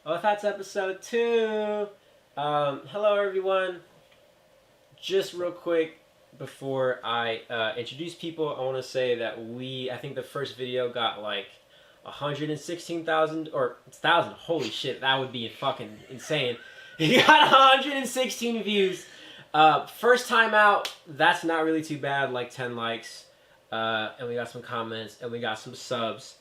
Thoughts episode 2. Hello everyone. Just real quick before I introduce people, I want to say that I think the first video got like 116,000 or 1,000. Holy shit, that would be fucking insane. He got 116 views. First time out, that's not really too bad, like 10 likes. And we got some comments and we got some subs.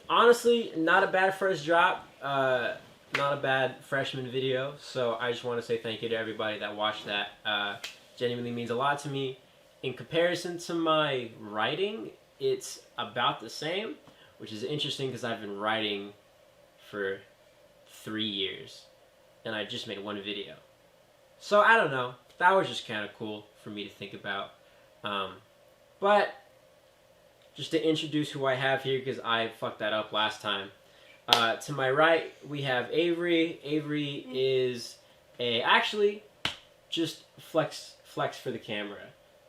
Honestly, not a bad first drop. Not a bad freshman video. So I just want to say thank you to everybody that watched that. Genuinely means a lot to me. In comparison to my writing, it's about the same, which is interesting because I've been writing for 3 years and I just made one video. So I don't know. That was just kind of cool for me to think about. But just to introduce who I have here, because I fucked that up last time. To my right, we have Averie. Averie is actually, just flex for the camera.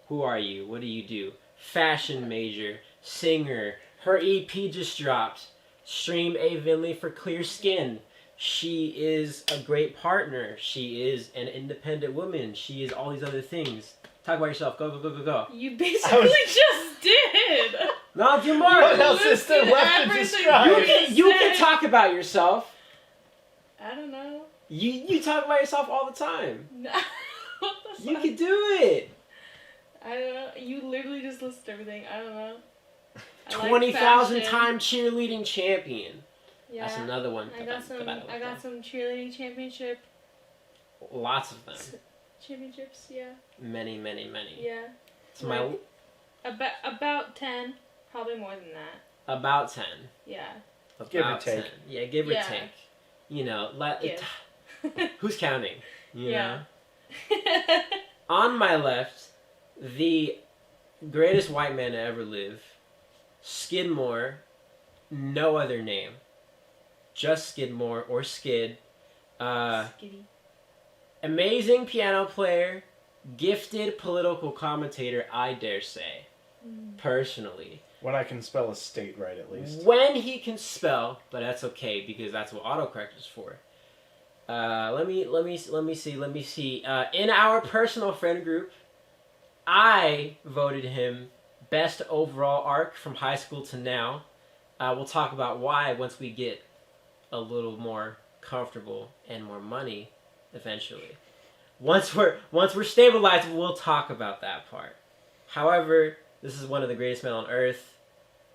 Who are you? What do you do? Fashion major, singer. Her EP just dropped. Stream Ave Vinley for clear skin. She is a great partner. She is an independent woman. She is all these other things. Talk about yourself. Go, go, go, go, go. You basically just did. No, do more. What else is there left to describe? You can talk about yourself. I don't know. You talk about yourself all the time. No. What the You fuck? can do it. I don't know. You literally just listed everything. I don't know. 20,000 time cheerleading champion. Yeah. That's another one. I got some cheerleading championship. Lots of them. Championships, yeah. Many, many, many. Yeah. It's my About 10. Probably more than that. about 10. Yeah. About Give or take. 10. Yeah, give or Yeah. take. You know, Give. who's counting? You Yeah. know? On my left, the greatest white man to ever live, Skidmore, no other name, just Skidmore or Skid. Skitty. Amazing piano player, gifted political commentator, I dare say, personally. When I can spell a state right, at least. When he can spell, but that's okay because that's what autocorrect is for. Let me see. In our personal friend group, I voted him best overall arc from high school to now. We'll talk about why once we get a little more comfortable and more money eventually. Once we're stabilized, we'll talk about that part. However, this is one of the greatest men on earth,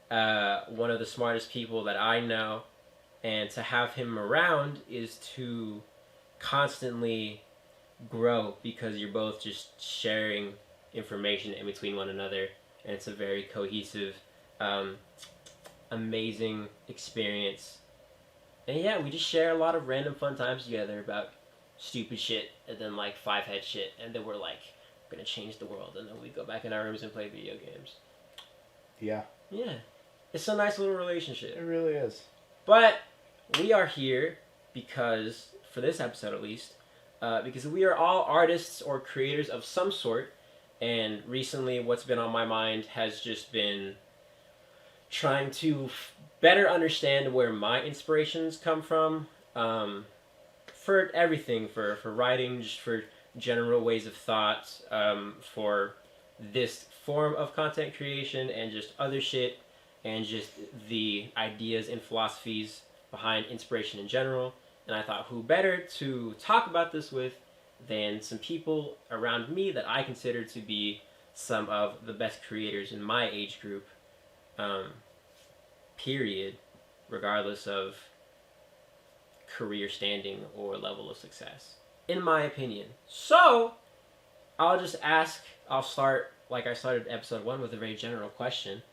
one of the smartest people that I know, and to have him around is to constantly grow because you're both just sharing information in between one another, and it's a very cohesive, amazing experience. And yeah, we just share a lot of random fun times together about stupid shit and then like five-head shit, and then we're like, we're gonna change the world, and then we go back in our rooms and play video games. Yeah. Yeah. It's a nice little relationship. It really is. But we are here because, for this episode at least, because we are all artists or creators of some sort, and recently what's been on my mind has just been trying to better understand where my inspirations come from, for everything, for writing, just for general ways of thought, for this form of content creation and just other shit, and just the ideas and philosophies behind inspiration in general. And I thought, who better to talk about this with than some people around me that I consider to be some of the best creators in my age group, period, regardless of career standing or level of success, in my opinion. So, I'll start like I started episode 1 with a very general question.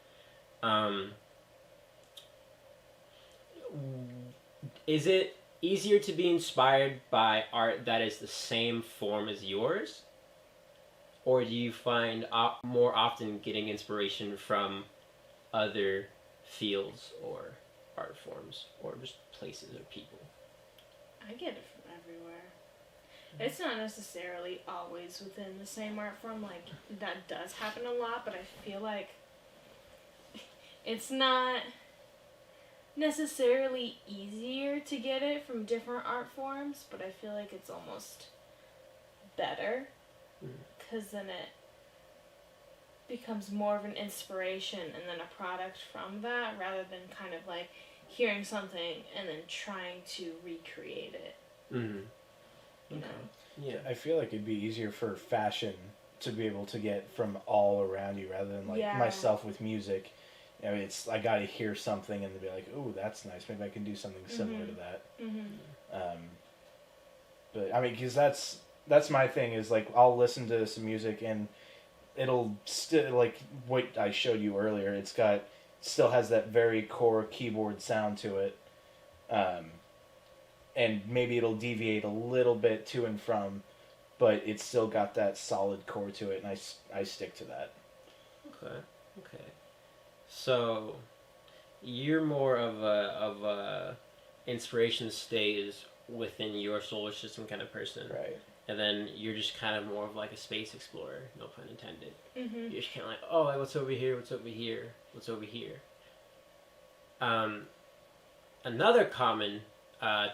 Is it easier to be inspired by art that is the same form as yours? Or do you find more often getting inspiration from other fields or art forms or just places or people? I get it from everywhere. It's not necessarily always within the same art form. Like, that does happen a lot, but I feel like it's not... necessarily easier to get it from different art forms, but I feel like it's almost better, because then it becomes more of an inspiration and then a product from that, rather than kind of like hearing something and then trying to recreate it. Mm-hmm. You know? Yeah. I feel like it'd be easier for fashion to be able to get from all around you rather than like myself with music. You know, it's I gotta hear something and then be like, "Oh, that's nice. Maybe I can do something similar to that." But I mean, because that's my thing is like I'll listen to some music and it'll still like what I showed you earlier. Still has that very core keyboard sound to it, and maybe it'll deviate a little bit to and from, but it's still got that solid core to it, and I stick to that. Okay. So, you're more of a inspiration stays within your solar system kind of person, Right. and then you're just kind of more of like a space explorer, no pun intended. Mm-hmm. You're just kind of like, oh, like, what's over here? What's over here? What's over here? Another common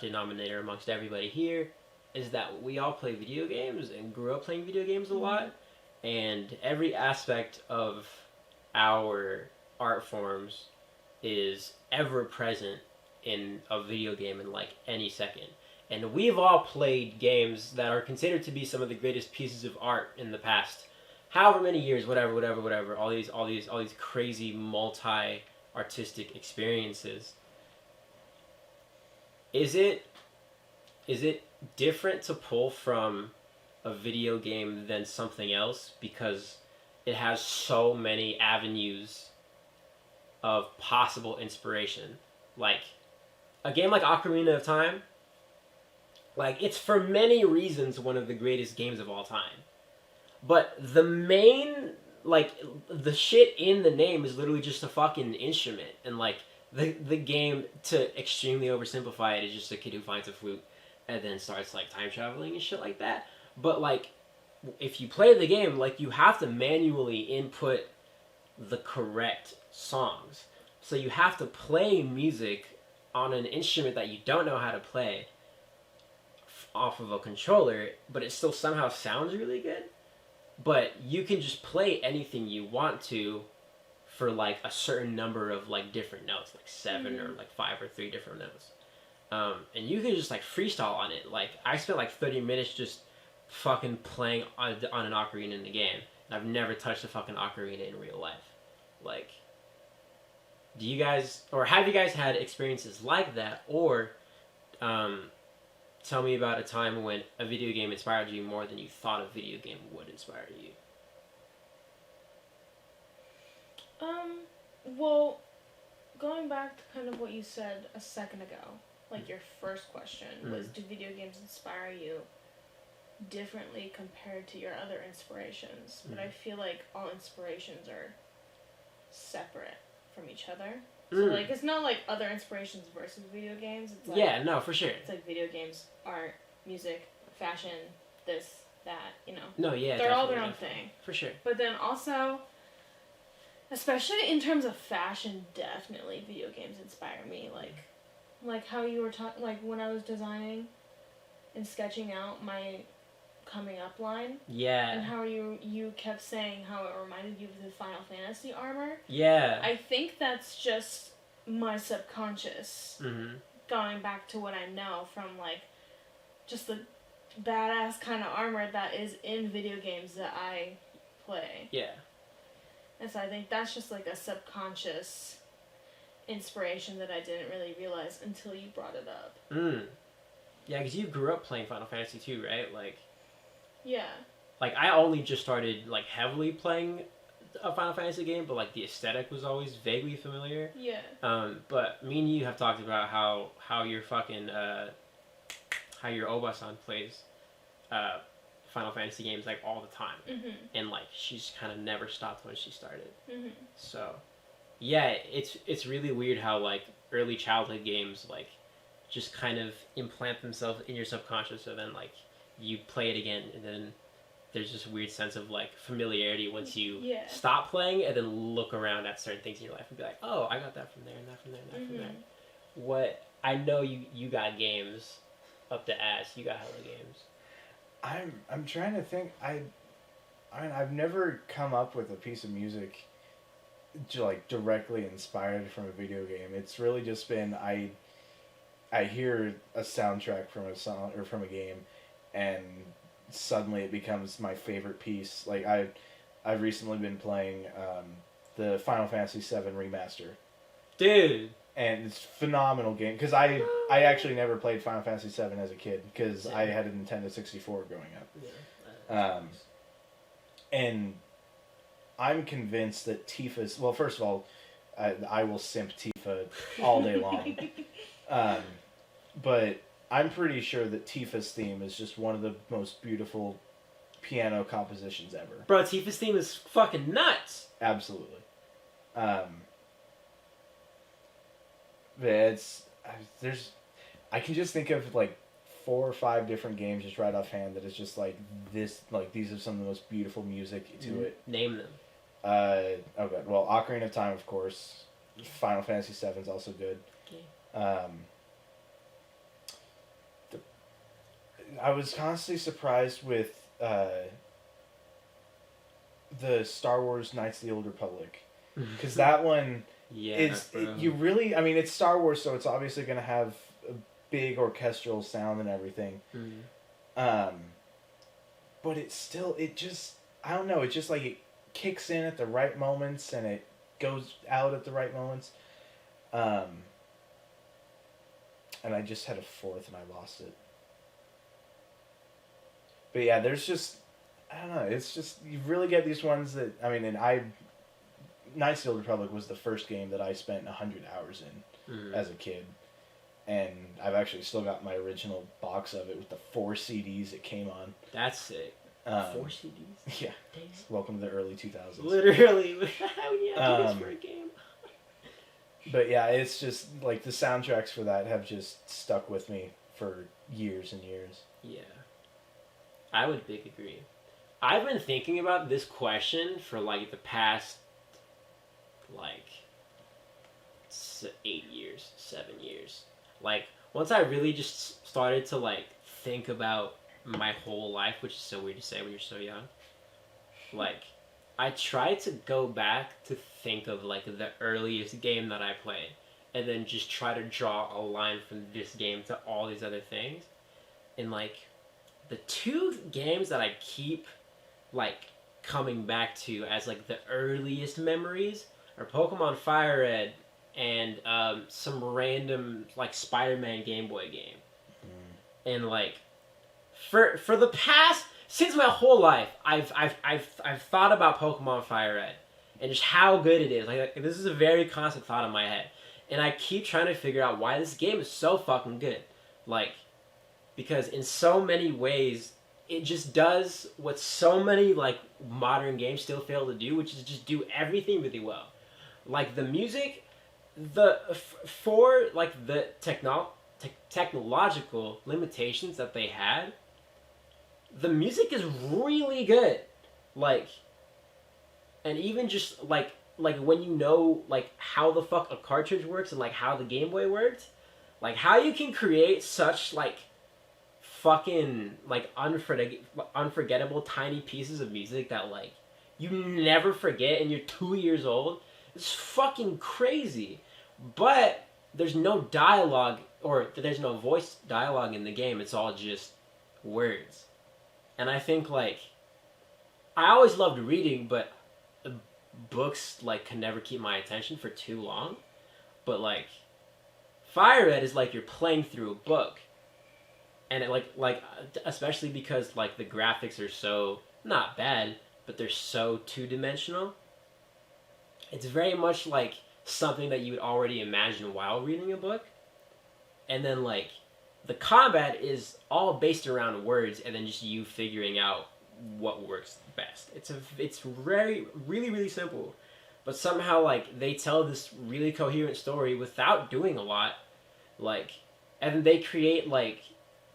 denominator amongst everybody here is that we all play video games and grew up playing video games a lot, and every aspect of our art forms is ever present in a video game in like any second. And we've all played games that are considered to be some of the greatest pieces of art in the past however many years, whatever, all these crazy multi-artistic experiences. Is it different to pull from a video game than something else because it has so many avenues of possible inspiration? Like a game like Ocarina of Time, like it's for many reasons one of the greatest games of all time. But the main, like, the shit in the name is literally just a fucking instrument. And, like, the game, to extremely oversimplify it, is just a kid who finds a flute and then starts, like, time traveling and shit like that. But, like, if you play the game, like, you have to manually input the correct songs. So you have to play music on an instrument that you don't know how to play off of a controller, but it still somehow sounds really good. But you can just play anything you want to for, like, a certain number of, like, different notes, like 7 or, like, 5 or 3 different notes. And you can just, like, freestyle on it. Like, I spent, like, 30 minutes just fucking playing on an ocarina in the game. And I've never touched a fucking ocarina in real life. Like, do you guys, or have you guys had experiences like that? Or, tell me about a time when a video game inspired you more than you thought a video game would inspire you. Well, going back to kind of what you said a second ago, like your first question was, do video games inspire you differently compared to your other inspirations? But I feel like all inspirations are separate from each other. So, like, it's not like other inspirations versus video games. It's like, yeah, no, for sure. It's like video games, art, music, fashion, this, that, you know. No, yeah, they're all their own thing. For sure. But then also, especially in terms of fashion, definitely video games inspire me. Like how you were talking, like when I was designing and sketching out my coming up line. Yeah. And how you kept saying how it reminded you of the Final Fantasy armor. Yeah. I think that's just my subconscious going back to what I know from, like, just the badass kind of armor that is in video games that I play. Yeah. And so I think that's just, like, a subconscious inspiration that I didn't really realize until you brought it up. Yeah, because you grew up playing Final Fantasy 2, right? Like... Yeah. Like, I only just started, like, heavily playing a Final Fantasy game, but, like, the aesthetic was always vaguely familiar. Yeah. But me and you have talked about how your fucking, how your Oba-san plays Final Fantasy games, like, all the time. And, like, she's kind of never stopped when she started. So, yeah, it's really weird how, like, early childhood games, like, just kind of implant themselves in your subconscious, so then, like, you play it again, and then there's this weird sense of, like, familiarity once you stop playing and then look around at certain things in your life and be like, oh, I got that from there and that from there and that from there. what I know you got games up the ass. You got hella games. I'm trying to think. I mean, I've never come up with a piece of music like directly inspired from a video game. It's really just been I hear a soundtrack from a song or from a game, and suddenly it becomes my favorite piece. Like I've recently been playing the Final Fantasy VII remaster, dude, and it's a phenomenal game because I actually never played Final Fantasy VII as a kid because I had a Nintendo 64 growing up. And I'm convinced that Tifa's... Well, first of all, I will simp Tifa all day long. But I'm pretty sure that Tifa's theme is just one of the most beautiful piano compositions ever. Bro, Tifa's theme is fucking nuts! Absolutely. But I can just think of like 4 or 5 different games just right offhand that is just like this, like these are some of the most beautiful music to it. Name them. Okay, well, Ocarina of Time, of course. Final Fantasy VII is also good. Okay. I was constantly surprised with the Star Wars Knights of the Old Republic, because that one you really, I mean, it's Star Wars, so it's obviously going to have a big orchestral sound and everything. But it's still, I don't know, it just like it kicks in at the right moments and it goes out at the right moments. And I just had a fourth and I lost it. But yeah, there's just, I don't know, it's just, you really get these ones that, I mean, Knights of the Old Republic was the first game that I spent 100 hours in as a kid. And I've actually still got my original box of it with the 4 CDs it came on. That's sick. 4 CDs? Yeah. Dang. Welcome to the early 2000s. Literally. How would you have to do this for a game? But yeah, it's just, like, the soundtracks for that have just stuck with me for years and years. Yeah. I would big agree. I've been thinking about this question for, like, the past, like, 8 years, 7 years. Like, once I really just started to, like, think about my whole life, which is so weird to say when you're so young, like, I tried to go back to think of, like, the earliest game that I played, and then just try to draw a line from this game to all these other things. And, like, the 2 games that I keep, like, coming back to as, like, the earliest memories are Pokemon Fire Red and some random, like, Spider-Man Game Boy game. And, like, for the past, since my whole life, I've thought about Pokemon Fire Red and just how good it is. Like, this is a very constant thought in my head. And I keep trying to figure out why this game is so fucking good. Like, because in so many ways, it just does what so many, like, modern games still fail to do, which is just do everything really well. Like, the music, for, like, the technological limitations that they had, the music is really good. Like, and even just, like when you know, like, how the fuck a cartridge works and, like, how the Game Boy worked, like, how you can create such, like, fucking, like, unforgettable tiny pieces of music that, like, you never forget and you're 2 years old. It's fucking crazy. But there's no dialogue, or there's no voice dialogue in the game. It's all just words. And I think, like, I always loved reading, but books, like, can never keep my attention for too long. But, like, Fire Red is like you're playing through a book. And it, like especially because, like, the graphics are so, not bad, but they're so two-dimensional. It's very much like something that you would already imagine while reading a book. And then, like, the combat is all based around words and then just you figuring out what works best. It's very, really, really simple. But somehow, like, they tell this really coherent story without doing a lot. Like, and they create, like,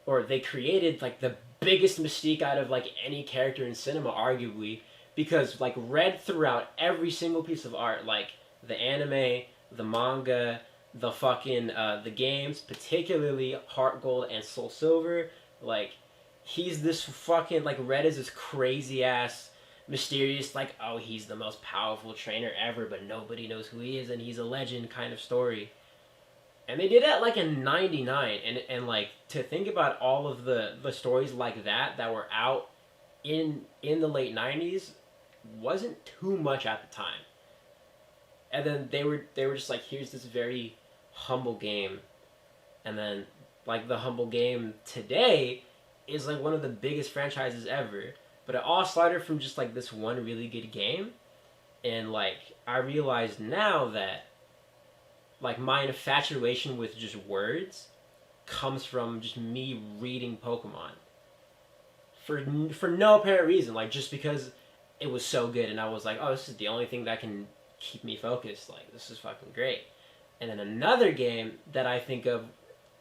or they created, like, the biggest mystique out of, like, any character in cinema, arguably. Because, like, read throughout every single piece of art, like, the anime, the manga, the fucking the games, particularly Heart Gold and Soul Silver. Like, he's this fucking, like, Red is this crazy ass mysterious, like, oh, he's the most powerful trainer ever, but nobody knows who he is and he's a legend kind of story. And they did that like in '99, and like, to think about all of the stories like that were out in the late '90s wasn't too much at the time. And then they were just like, here's this very humble game, and then like the humble game today is like one of the biggest franchises ever. But it all started from just like this one really good game, and like I realized now that like my infatuation with just words comes from just me reading Pokemon for no apparent reason, like just because it was so good and I was like, oh, this is the only thing that can keep me focused, like this is fucking great. And then another game that I think of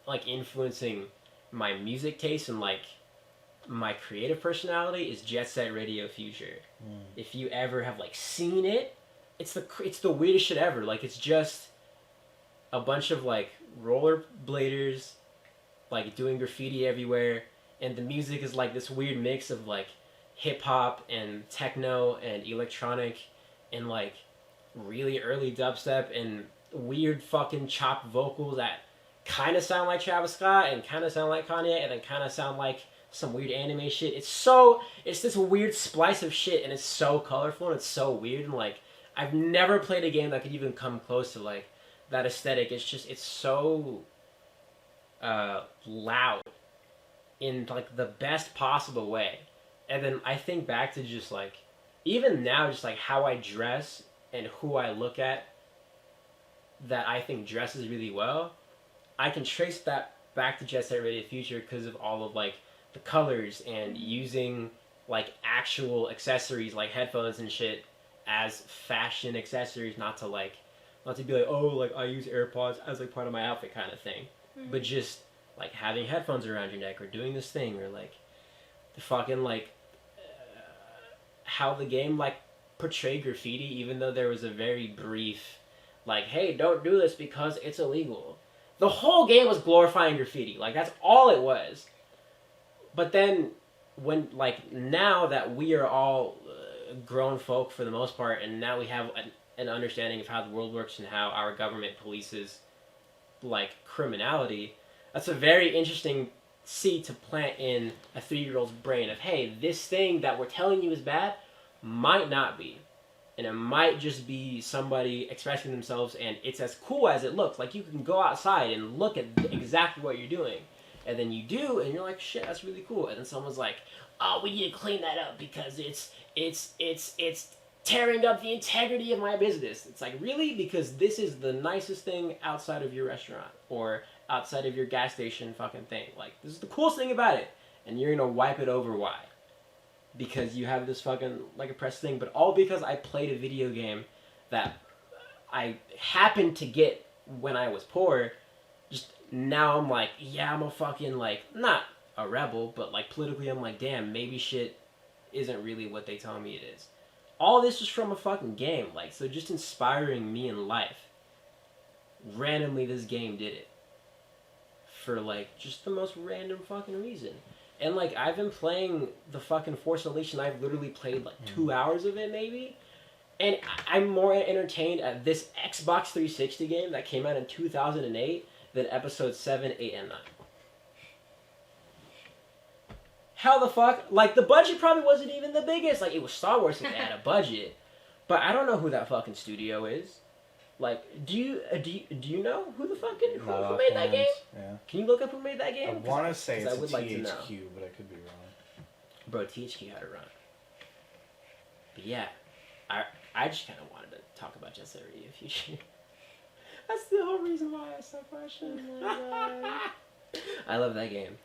like influencing my music taste and like my creative personality is Jet Set Radio Future. If you ever have like seen it, it's the weirdest shit ever. Like, it's just a bunch of like rollerbladers like doing graffiti everywhere, and the music is like this weird mix of like hip hop and techno and electronic and like really early dubstep and weird fucking chopped vocals that kind of sound like Travis Scott and kind of sound like Kanye and then kind of sound like some weird anime shit. It's this weird splice of shit, and it's so colorful and it's so weird, and like I've never played a game that could even come close to like that aesthetic. It's so loud in like the best possible way. And then I think back to just like, even now, just like how I dress and who I look at that I think dresses really well, I can trace that back to Jet Set Radio Future because of all of like the colors and using like actual accessories like headphones and shit as fashion accessories, not to be like, oh, like I use AirPods as like part of my outfit kind of thing, but just like having headphones around your neck or doing this thing, or like the fucking like how the game like portrayed graffiti, even though there was a very brief like, hey, don't do this because it's illegal. The whole game was glorifying graffiti. Like, that's all it was. But then when like now that we are all grown folk for the most part, and now we have an understanding of how the world works and how our government polices like criminality, that's a very interesting seed to plant in a 3-year-old's brain of, hey, this thing that we're telling you is bad might not be, and it might just be somebody expressing themselves, and it's as cool as it looks. Like, you can go outside and look at exactly what you're doing, and then you do, and you're like, shit, that's really cool. And then someone's like, oh, we need to clean that up because it's tearing up the integrity of my business. It's like, really? Because this is the nicest thing outside of your restaurant or outside of your gas station fucking thing. Like, this is the coolest thing about it, and you're gonna wipe it over. Why? Because you have this fucking like oppressed thing, but all because I played a video game that I happened to get when I was poor. Just now I'm like, yeah, I'm a fucking like, not a rebel, but like politically I'm like, damn, maybe shit isn't really what they tell me it is. All this was from a fucking game, like, so just inspiring me in life. Randomly this game did it. For like just the most random fucking reason. And like, I've been playing the fucking Force Unleashed, and I've literally played like 2 hours of it maybe. And I'm more entertained at this Xbox 360 game that came out in 2008 than episode 7, 8, and 9. How the fuck? Like, the budget probably wasn't even the biggest. Like, it was Star Wars and it had a budget. But I don't know who that fucking studio is. Like, do you know who the fucking who made that game? Yeah. Can you look up who made that game? I want to say it's I would like to know. THQ, but I could be wrong. Bro, THQ had a run. But yeah, I just kind of wanted to talk about Jet Set Radio Future. That's the whole reason why I asked that question. I love that game.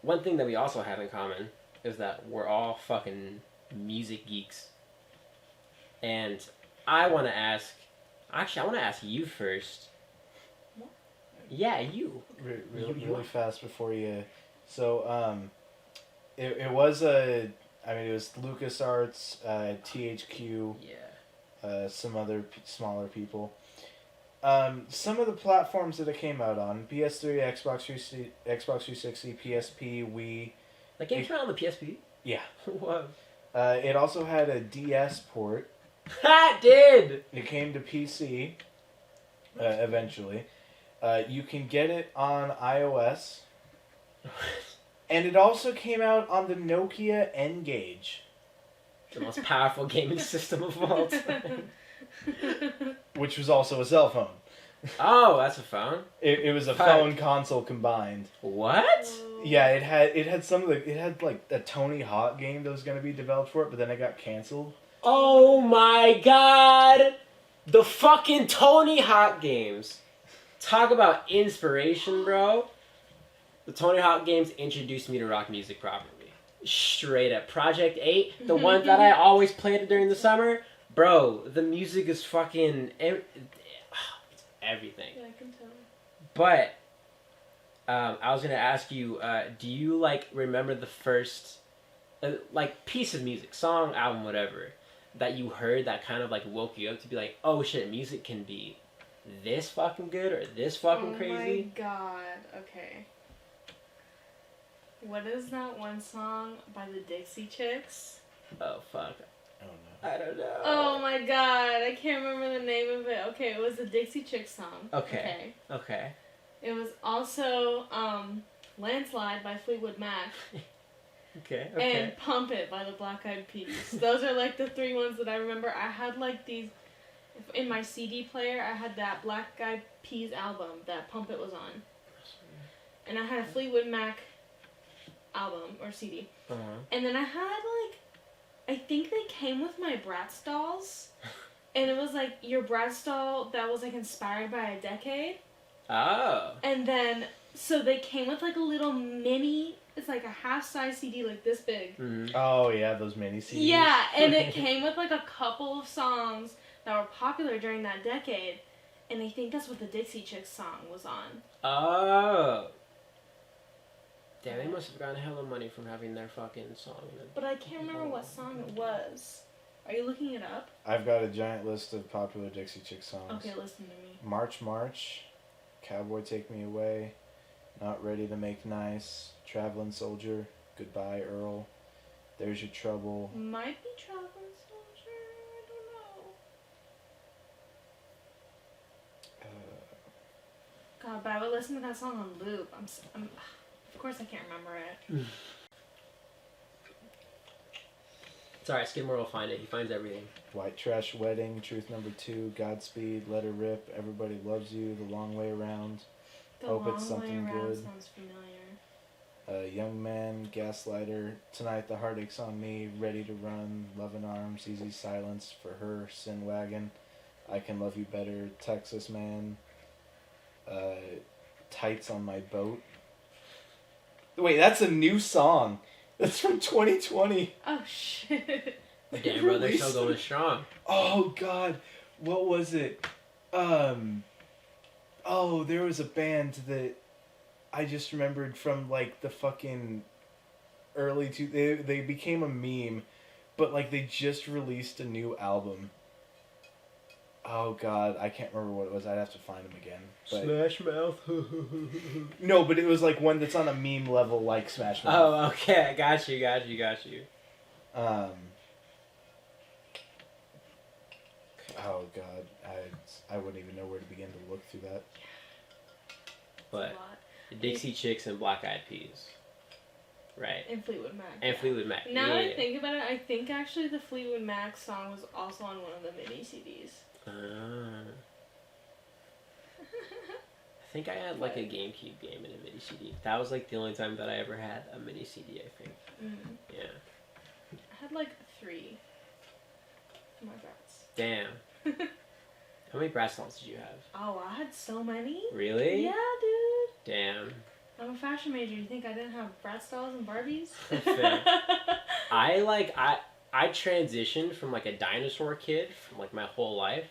One thing that we also have in common is that we're all fucking music geeks. And I want to ask you first. What? Yeah, you. Really fast before you. So, it was LucasArts, THQ. Yeah. some other smaller people. Some of the platforms that it came out on: PS3, Xbox 360, PSP, Wii. That game came out on the PSP? Yeah. What? It also had a DS port. It did! It came to PC eventually. You can get it on iOS. And it also came out on the Nokia N-Gage. The most powerful gaming system of all time. Which was also a cell phone. Oh, that's a phone? It was a phone console combined. What? Yeah, it had like a Tony Hawk game that was going to be developed for it, but then it got canceled. Oh my god! The fucking Tony Hawk games. Talk about inspiration, bro. The Tony Hawk games introduced me to rock music properly. Straight up. Project 8, the one that I always played during the summer. Bro, the music is fucking... it's everything. Yeah, I can tell. But, I was going to ask you, do you, like, remember the first, like, piece of music, song, album, whatever, that you heard that kind of, like, woke you up to be like, oh shit, music can be this fucking good or this fucking crazy? Oh my god, okay. What is that one song by the Dixie Chicks? Oh, fuck. Oh no. I don't know. Oh my god, I can't remember the name of it. Okay, it was the Dixie Chicks song. Okay. It was also Landslide by Fleetwood Mac. Okay. And Pump It by the Black Eyed Peas. Those are like the three ones that I remember. I had like these, in my CD player, I had that Black Eyed Peas album that Pump It was on. And I had a Fleetwood Mac album or CD. Uh-huh. And then I had like, I think they came with my Bratz dolls. And it was like your Bratz doll that was like inspired by a decade. Oh. And then, so they came with like a little mini, it's like a half-size CD like this big. Mm-hmm. Oh yeah, those mini CDs. Yeah, and it came with like a couple of songs that were popular during that decade. And I think that's what the Dixie Chicks song was on. Oh. Damn, they must have gotten hella money from having their fucking song. But I can't remember what song it was. Are you looking it up? I've got a giant list of popular Dixie Chick songs. Okay, listen to me. March, March, Cowboy Take Me Away, Not Ready to Make Nice, Traveling Soldier, Goodbye Earl, There's Your Trouble. Might be Traveling Soldier, I don't know. God, but I would listen to that song on loop. Of course I can't remember it. It's alright, Skidmore will find it. He finds everything. White Trash Wedding, Truth Number 2, Godspeed, Let Her Rip, Everybody Loves You, The Long Way Around, The Hope Long It's Something Way Around Good. sounds familiar. Young Man, Gaslighter, Tonight the Heartache's on Me, Ready to Run, Love in Arms, Easy Silence, For Her, Sin Wagon, I Can Love You Better, Texas Man, Tights on My Boat. Wait, that's a new song. That's from 2020. Oh shit. Damn, bro, they're still going strong. Oh god, what was it? Oh, there was a band that I just remembered from like the fucking early they became a meme, but like they just released a new album. Oh god, I can't remember what it was. I'd have to find them again. But Smash Mouth. no, but it was like one that's on a meme level like Smash Mouth. Oh, okay. I got you. Oh god, I wouldn't even know where to begin to look through that. But the Dixie Chicks and Black Eyed Peas. Right. And Fleetwood Mac. And Fleetwood Mac. Now that I think about it, I think actually the Fleetwood Mac song was also on one of the mini CDs. I think I had like a GameCube game in a mini CD. That was like the only time that I ever had a mini CD, I think. Mm. Yeah. I had like 3 for my Bratz. Damn. How many Bratz dolls did you have? Oh, I had so many. Really? Yeah, dude. Damn. I'm a fashion major. You think I didn't have Bratz dolls and Barbies? Fair. I transitioned from like a dinosaur kid from like my whole life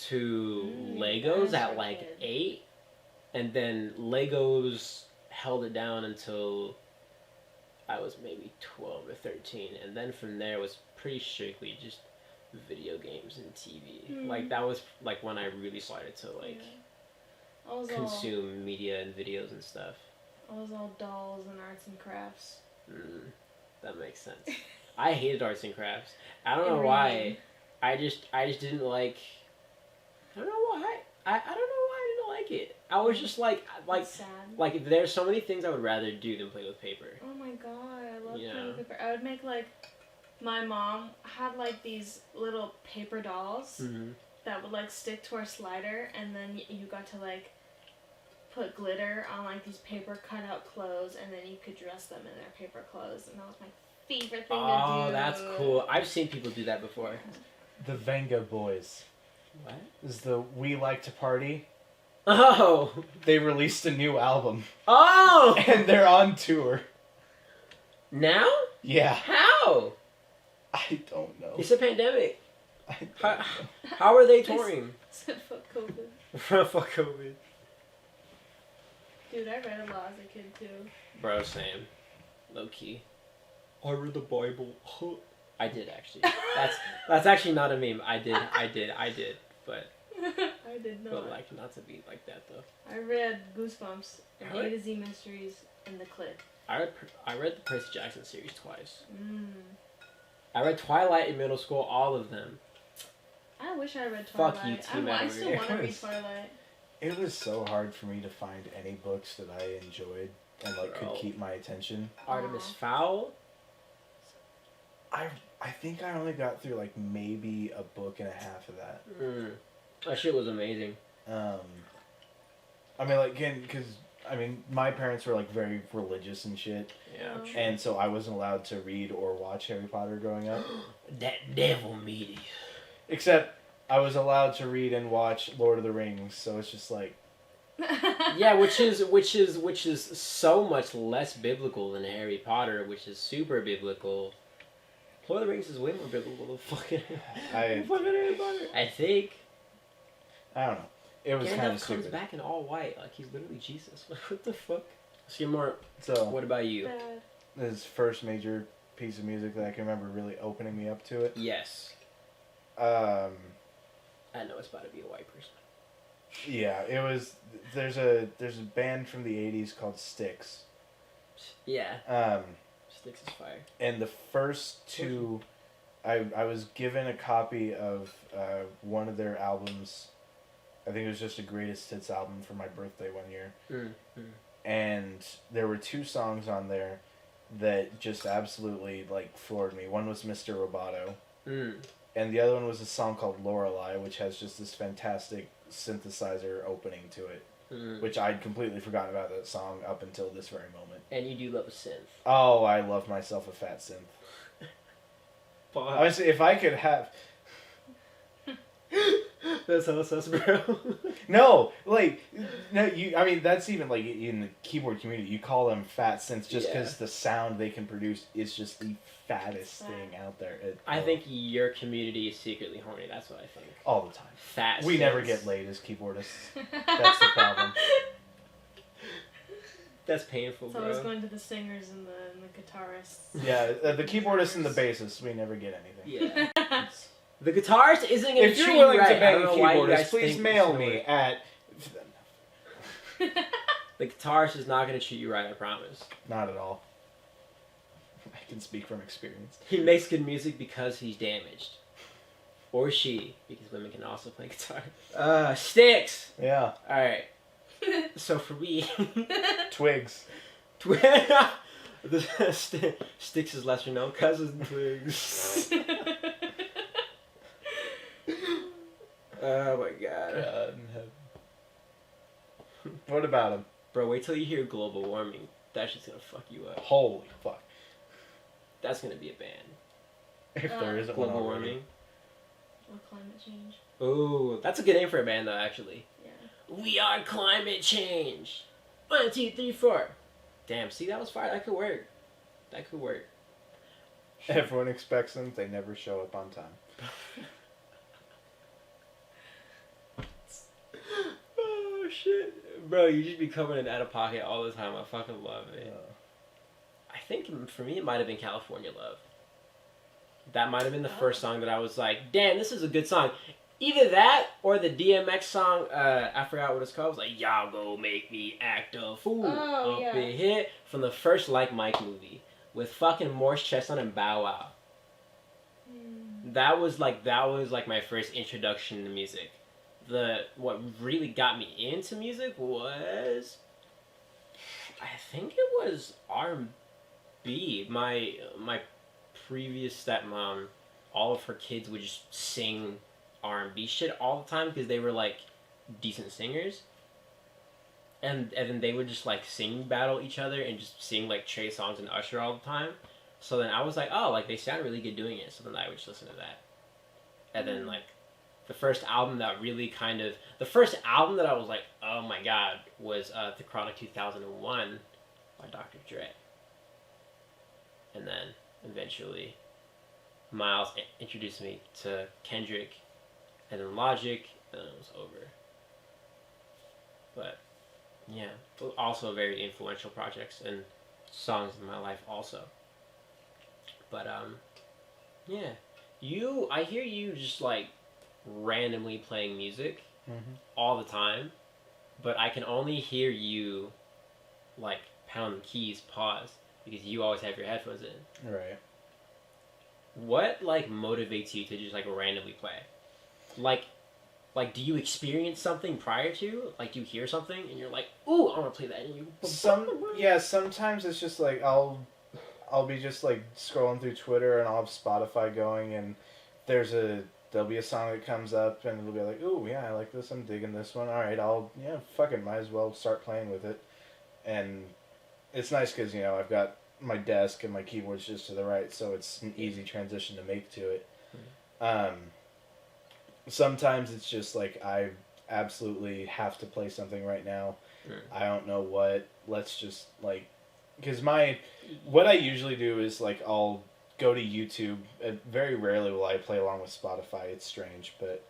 to Legos at like 8, and then Legos held it down until I was maybe 12 or 13, and then from there was pretty strictly just video games and TV. Mm. Like that was like when I really started to like I was consume media and videos and stuff. I was all dolls and arts and crafts. That makes sense. I hated arts and crafts. I don't know And why. reading. I just didn't like. I don't know why. I don't know why I didn't like it. I was just like It's sad. like there's so many things I would rather do than play with paper. Oh my god, I love Yeah. playing with paper. I would make like, my mom had like these little paper dolls that would like stick to our slider, and then you got to like put glitter on like these paper cutout clothes, and then you could dress them in their paper clothes, and that was my favorite thing to do. Oh, that's cool. I've seen people do that before. The Venga Boys. What? Is the We Like to Party. Oh! They released a new album. Oh! And they're on tour. Now? Yeah. How? I don't know. It's a pandemic. I don't know. How are they touring? Said fuck COVID. Fuck COVID. Dude, I read a lot as a kid too. Bro, same. Low key. I read the Bible. I did actually. That's actually not a meme. I did. But I did not. but like not to be like that though. I read Goosebumps and Really? A to Z Mysteries and The Click. I read the Percy Jackson series twice. Mm. I read Twilight in middle school, all of them. I wish I read Fuck Twilight. you too, I Averie. still want to read Twilight. It was so hard for me to find any books that I enjoyed and like Bro. could keep my attention. Artemis Fowl. I think I only got through like maybe a book and a half of that. That shit was amazing. I mean, like, again, because, I mean, my parents were, like, very religious and shit, Yeah. Oh. and so I wasn't allowed to read or watch Harry Potter growing up. That devil meaty. Except, I was allowed to read and watch Lord of the Rings, so it's just like... Yeah, which is so much less biblical than Harry Potter, which is super biblical. Lord of the Rings is way more biblical than fucking Harry Potter. I think. I don't know. It was kind of Gandalf stupid. comes back in all white, like he's literally Jesus. What the fuck? Skidmore, So, what about you? Bad. his first major piece of music that I can remember really opening me up to it. Yes. Um, I know it's about to be a white person. yeah, it was... There's a band from the 80s called Styx. Yeah. Sticks is fire. And the first two... I was given a copy of one of their albums. I think it was just a greatest hits album for my birthday one year. And there were two songs on there that just absolutely like floored me. One was Mr. Roboto. And the other one was a song called Lorelei, which has just this fantastic synthesizer opening to it. Which I'd completely forgotten about that song up until this very moment. And you do love a synth. Oh, I love myself a fat synth. Honestly, if I could have... That's how sus, bro. No, like, no, I mean, that's even, like, in the keyboard community, you call them fat synths just because the sound they can produce is just the fattest thing out there. I think your community is secretly horny, that's what I think. All the time. Fat We never synths. get laid as keyboardists. That's the problem. That's painful, It's bro. always going to the singers and the guitarists. Yeah, the keyboardists and the bassists, we never get anything. Yeah. The guitarist isn't going to If treat you're you willing right. to I bang don't a know why you keyboardist, guys please think mail this me way. at... The guitarist is not going to treat you right, I promise. Not at all. I can speak from experience. He makes good music because he's damaged. Or she, because women can also play guitar. Sticks! Yeah. Alright. So for me... Twigs. Sticks is lesser known cousin Twigs. Oh my god. What about him? Bro, wait till you hear global warming. That shit's gonna fuck you up. Holy fuck. That's gonna be a band. If there isn't one Global already. warming. Or climate change. Ooh, that's a good name for a band though, actually. Yeah. We are climate change. 1, 2, 3, 4. Damn, see, that was fire. That could work. That could work. Everyone expects them, they never show up on time. Oh, shit. Bro, you just be coming in out of pocket all the time. I fucking love it. I think for me it might have been California Love. That might have been the first song that I was like, damn, this is a good song. Either that or the DMX song, I forgot what it's called. It was like, y'all go make me act a fool. Oh, Up in here. From the first Like Mike movie. With fucking Morse Chestnut and Bow Wow. That was like my first introduction to music. What really got me into music was, I think it was R&B. My previous stepmom, all of her kids would just sing R&B shit all the time because they were like decent singers, and then they would just like sing battle each other and just sing like Trey Songz and Usher all the time. So then I was like, oh, like they sound really good doing it. So then I would just listen to that, and then like the first album that I was like, oh my god, was The Chronic 2001 by Dr. Dre, and then eventually Miles introduced me to Kendrick, and then Logic, and then it was over. But yeah, also very influential projects and songs in my life also. But yeah, I hear you just like randomly playing music all the time, but I can only hear you like pound the keys, pause, because you always have your headphones in. Right. What like motivates you to just like randomly play? Like do you experience something prior to? Like do you hear something and you're like, ooh, I want to play that, and you sometimes it's just like I'll be just like scrolling through Twitter and I'll have Spotify going, and there'll be a song that comes up and it'll be like, ooh, yeah, I like this, I'm digging this one, alright, might as well start playing with it. And it's nice because, you know, I've got my desk and my keyboard's just to the right, so it's an easy transition to make to it. Sometimes it's just like I absolutely have to play something right now. I don't know what. Let's just like, because what I usually do is like I'll go to YouTube. Very rarely will I play along with Spotify. It's strange, but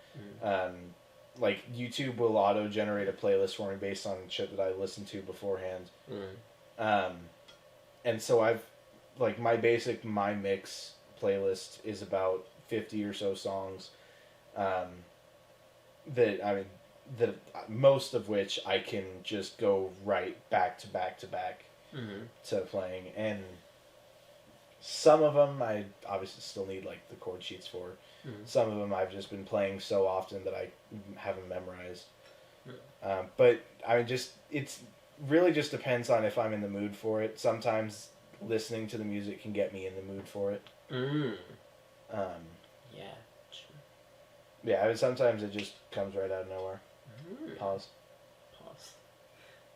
like YouTube will auto generate a playlist for me based on shit that I listened to beforehand. And so I've like my basic My Mix playlist is about 50 or so songs. That most of which I can just go right back to back to playing, and some of them I obviously still need like the chord sheets for. Some of them I've just been playing so often that I haven't memorized. But it's really just depends on if I'm in the mood for it. Sometimes listening to the music can get me in the mood for it. Yeah, I mean, sometimes it just comes right out of nowhere. Pause.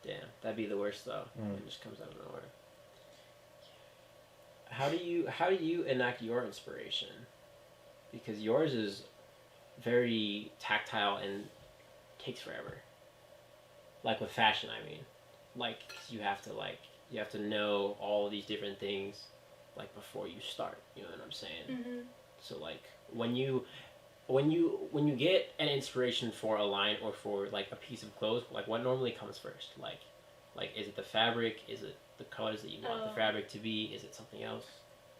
Damn, that'd be the worst though. It just comes out of nowhere. How do you enact your inspiration? Because yours is very tactile and takes forever. Like with fashion, I mean, like you have to know all of these different things, like before you start. You know what I'm saying? So like when you get an inspiration for a line or for like a piece of clothes, like what normally comes first? Like is it the fabric? Is it the colors that you want the fabric to be? Is it something else?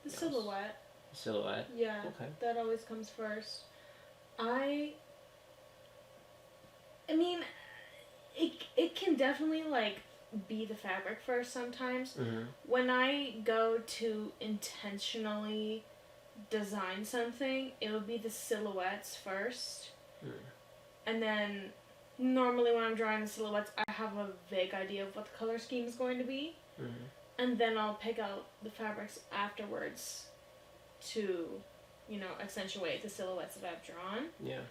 The silhouette. Silhouette? Yeah. Okay. That always comes first. I mean, it can definitely like be the fabric first sometimes. When I go to intentionally design something, it would be the silhouettes first. And then normally when I'm drawing the silhouettes, I have a vague idea of what the color scheme is going to be. And then I'll pick out the fabrics afterwards to, you know, accentuate the silhouettes that I've drawn. Yeah.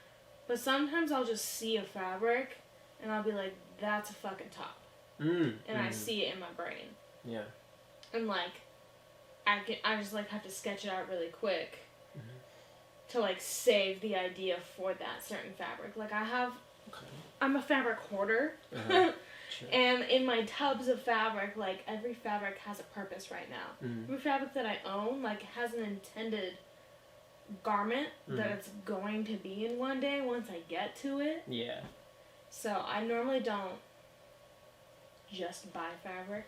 But sometimes I'll just see a fabric and I'll be like, that's a fucking top. And I see it in my brain. Yeah. And like I just like have to sketch it out really quick to like save the idea for that certain fabric. Like I'm a fabric hoarder. Sure. And in my tubs of fabric, like every fabric has a purpose right now. Every fabric that I own like has an intended garment that it's going to be in one day once I get to it. Yeah. So I normally don't just buy fabric.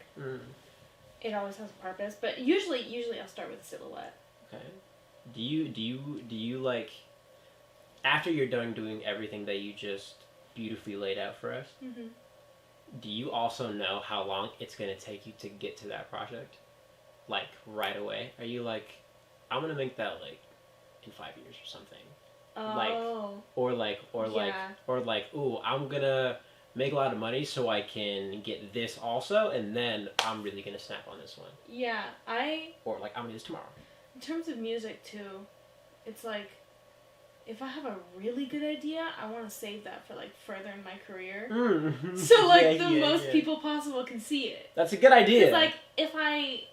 It always has a purpose, but usually I'll start with a silhouette. Okay. Do you like, after you're done doing everything that you just beautifully laid out for us, Mm-hmm. do you also know how long it's gonna take you to get to that project? Like right away? Are you like, I'm gonna make that like in 5 years or something? Oh. Or like, Yeah. ooh, I'm gonna make a lot of money so I can get this also, and then I'm really gonna snap on this one. Yeah, Or like, I'm gonna do this tomorrow. in terms of music too, it's like, if I have a really good idea, I want to save that for like further in my career. So like the most people possible can see it. That's a good idea. It's like, if I,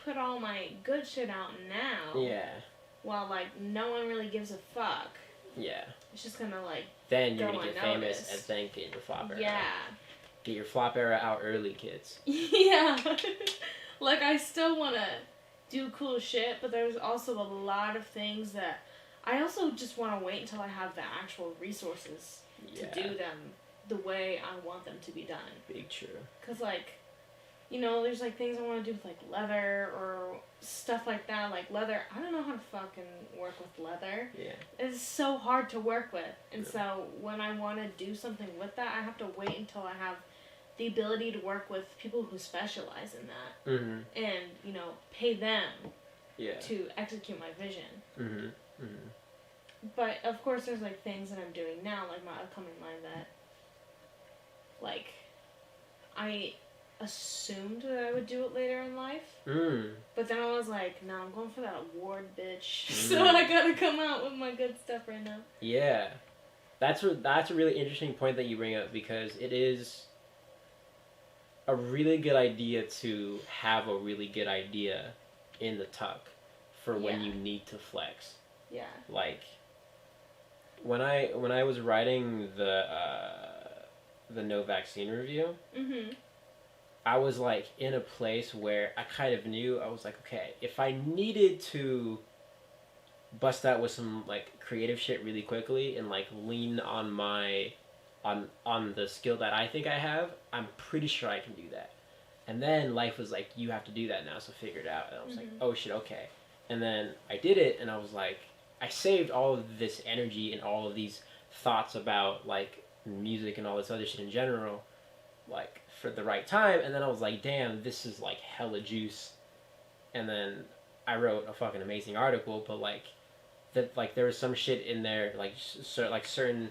put all my good shit out now. Yeah. While like no one really gives a fuck. Yeah. It's just gonna like. Then you're gonna get unnoticed. famous and then get your flop era. Yeah. Get your flop era out early, kids. Yeah. Like, I still wanna do cool shit, but there's also a lot of things that I also just want to wait until I have the actual resources to do them the way I want them to be done. Big true. Because, like, there's, like, things I want to do with, like, leather or stuff like that. Like, leather, I don't know how to fucking work with leather. Yeah. It's so hard to work with. And so, when I want to do something with that, I have to wait until I have the ability to work with people who specialize in that. Mm-hmm. And, pay them Yeah. to execute my vision. Mm-hmm. Mm-hmm. But, of course, there's, like, things that I'm doing now, like my upcoming line that, like, I assumed that I would do it later in life. Mm. But then I was like, nah, I'm going for that award, bitch. So I gotta come out with my good stuff right now. Yeah. That's a really interesting point that you bring up, because it is a really good idea to have a really good idea in the tuck for when you need to flex. Yeah. Like, when I was writing the no vaccine review, Mm-hmm. I was like in a place where I kind of knew, I was like, okay, if I needed to bust out with some like creative shit really quickly and like lean on my on the skill that I think I have, I'm pretty sure I can do that. And then life was like, you have to do that now, so figure it out. And I was like, oh shit, okay. And then I did it, and I was like, I saved all of this energy and all of these thoughts about like music and all this other shit in general, like for the right time. And then I was like, damn, this is like hella juice. And then I wrote a fucking amazing article, but like that, like there was some shit in there, like certain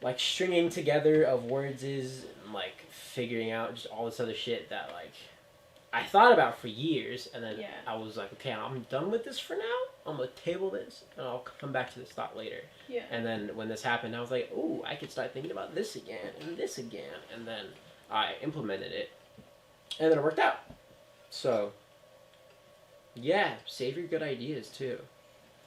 like stringing together of words is like figuring out just all this other shit that like I thought about for years, and then I was like, okay, I'm done with this for now. I'm gonna table this, and I'll come back to this thought later. Yeah. And then when this happened, I was like, ooh, I could start thinking about this again and this again, and then I implemented it, and then it worked out. So, yeah, save your good ideas too.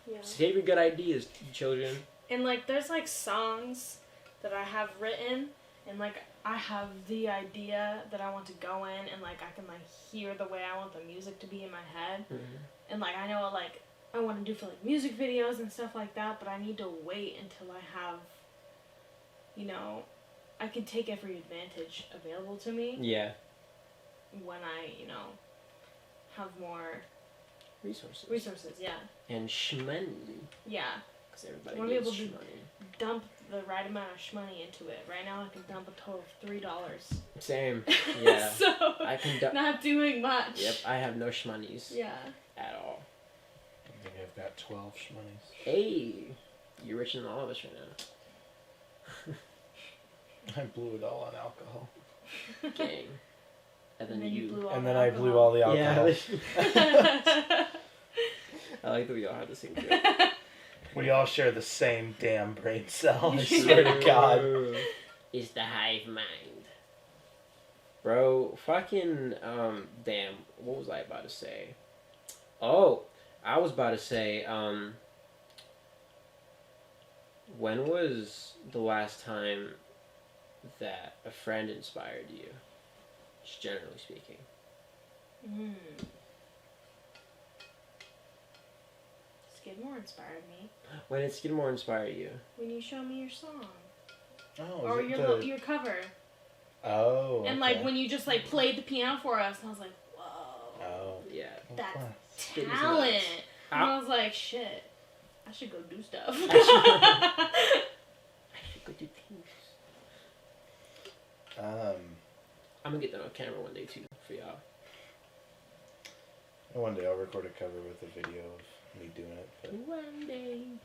Yeah. Save your good ideas, children. And like, there's like songs that I have written, and like I have the idea that I want to go in, and like I can like hear the way I want the music to be in my head, and like I know what like I want to do for like music videos and stuff like that, but I need to wait until I have, I can take every advantage available to me. Yeah. When I, have more resources. Yeah. And shmoney. Yeah. Because everybody I want to be able needs to shmoney. dump the right amount of shmoney into it. Right now I can dump a total of $3. Same. Yeah. So, I can not doing much. Yep, I have no shmoneys. Yeah. At all. I think I've got 12 shmoneys. Hey, you're richer than all of us right now. I blew it all on alcohol. Gang. And then you blew all and the then I alcohol. blew all the alcohol. Yeah. I like that we all have the same joke. We all share the same damn brain cell, I swear to God. It's the hive mind. Bro, fucking, damn, what was I about to say? Oh, I was about to say, when was the last time that a friend inspired you? Just generally speaking. Skidmore inspired me. When did Skidmore inspire you? When you showed me your song. Oh, Or your cover. Oh, And like when you just like played the piano for us, and I was like, whoa. Oh. Yeah. That's talent. And I was like, shit, I should go do stuff. I should go do things. I'm gonna get that on camera one day too for y'all. And one day I'll record a cover with a video of me doing it. But, One day.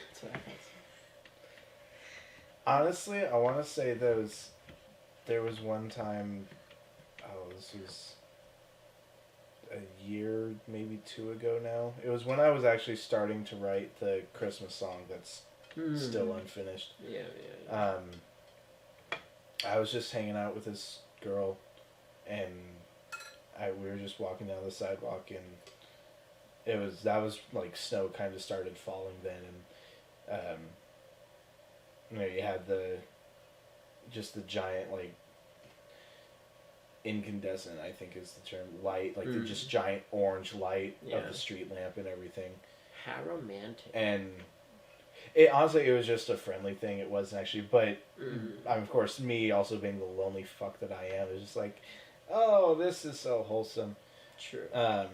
That's what I thought. Honestly, I want to say there was one time, this was a year, maybe 2 ago now. It was when I was actually starting to write the Christmas song that's still unfinished. Yeah. I was just hanging out with this girl, and we were just walking down the sidewalk, and that was like snow kind of started falling then, and you had the giant, like, incandescent, I think is the term, light, like the just giant orange light of the street lamp and everything. How romantic. And honestly, it was just a friendly thing. It wasn't actually, but of course, me also being the lonely fuck that I am, is just like, oh, this is so wholesome. True. And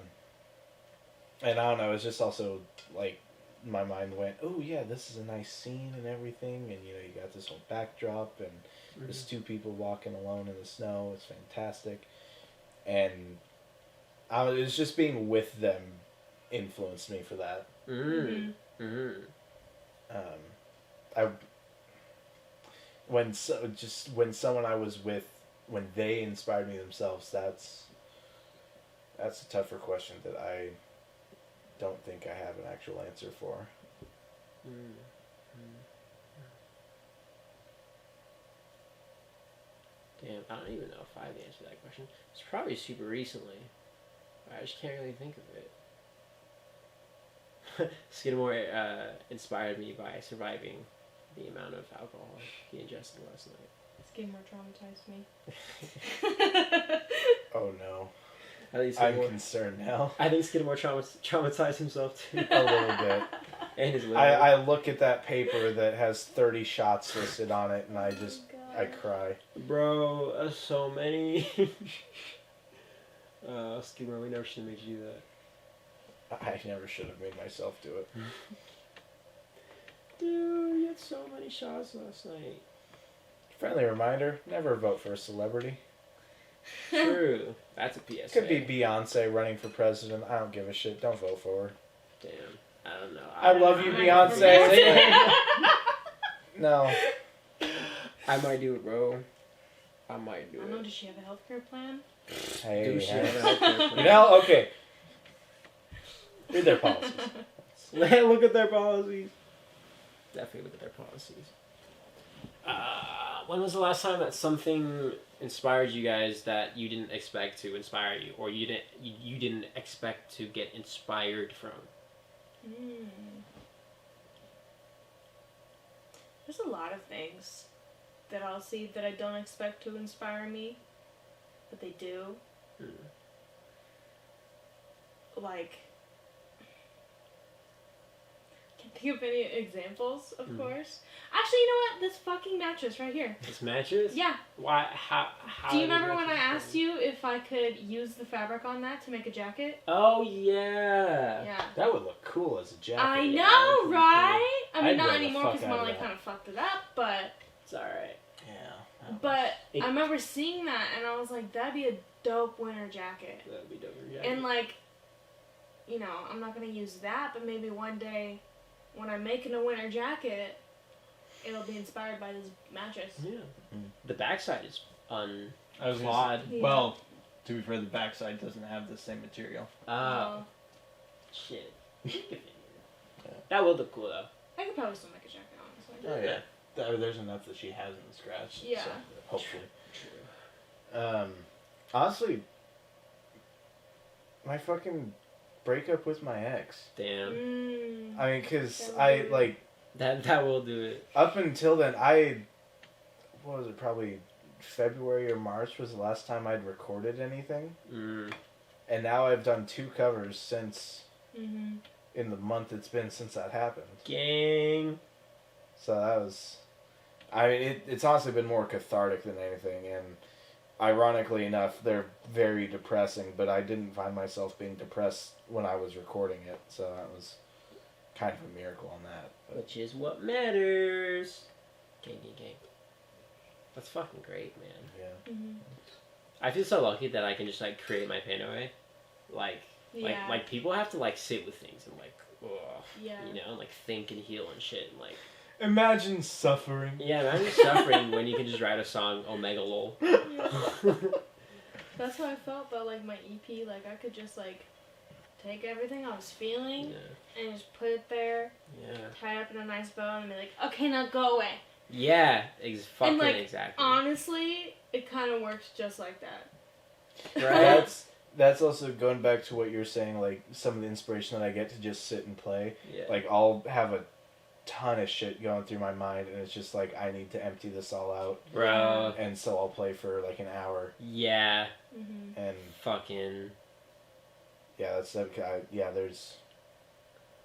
I don't know, it's just also like, my mind went, oh yeah, this is a nice scene and everything, and you got this whole backdrop, and there's 2 people walking alone in the snow. It's fantastic, and it was just being with them influenced me for that. When someone I was with, when they inspired me themselves, that's a tougher question that I don't think I have an actual answer for. Damn, I don't even know if I've answered that question. It's probably super recently. I just can't really think of it. Skidmore inspired me by surviving the amount of alcohol he ingested last night. Skidmore traumatized me. Oh no. I'm concerned now. I think Skidmore traumatized himself too. A little bit. And his liver. I look at that paper that has 30 shots listed on it, and I cry. Bro, so many. Skidmore, we never should have made you do that. I never should have made myself do it. Dude, you had so many shots last night. Friendly reminder, never vote for a celebrity. True. That's a PSA. Could be Beyonce running for president. I don't give a shit. Don't vote for her. Damn. I don't know. I love you, Beyonce. No. I might do it, bro. I might do it. I don't know, does she have a healthcare plan? Hey, Do she have a healthcare plan? Okay. Read their policies. Look at their policies. Definitely look at their policies. When was the last time that something inspired you guys that you didn't expect to inspire you, or you didn't expect to get inspired from? There's a lot of things that I'll see that I don't expect to inspire me, but they do. Like, can't think of any examples, of course. Actually, you know what? This fucking mattress right here. This mattress? Yeah. Why? How? Do you remember when I asked you if I could use the fabric on that to make a jacket? Oh yeah. Yeah. That would look cool as a jacket. I know, right? I mean, I'd not wear the anymore fuck because out of Molly that. kind of fucked it up, but... It's alright. Yeah. But I remember seeing that, and I was like, that'd be a dope winter jacket. That'd be dope. Yeah. And, like, you know, I'm not going to use that, but maybe one day when I'm making a winter jacket, it'll be inspired by this mattress. Yeah. The backside is unclawed. Well, to be fair, the backside doesn't have the same material. Oh. Shit. That would look cool, though. I could probably still make a jacket, honestly. Oh yeah. There's enough that she hasn't scratched. Yeah. So, hopefully. True. Honestly, my fucking breakup with my ex. Damn. I mean, because That will do it. up until then, what was it, probably February or March was the last time I'd recorded anything. And now I've done 2 covers since, in the month it's been since that happened. Gang. So that was, I mean, it's honestly been more cathartic than anything, and ironically enough, they're very depressing, but I didn't find myself being depressed when I was recording it, so that was kind of a miracle on that. But. Which is what matters. Gang. That's fucking great, man. Yeah. Mm-hmm. I feel so lucky that I can just like create my pain away. Like people have to like sit with things and like, you know, and, like think and heal and shit. And, like, imagine suffering. Yeah, imagine suffering when you can just write a song, Omega Lol. Yeah. That's how I felt about like my EP. Like I could just like take everything I was feeling and just put it there. Yeah. Tie it up in a nice bow and be like, okay, now go away. Yeah, fucking and, like, exactly. Honestly, it kind of works just like that. Right. That's also going back to what you're saying, like some of the inspiration that I get to just sit and play. Yeah. Like I'll have a ton of shit going through my mind, and it's just like I need to empty this all out, bro. And so I'll play for like an hour. Yeah. Mm-hmm. And fucking. Yeah, there's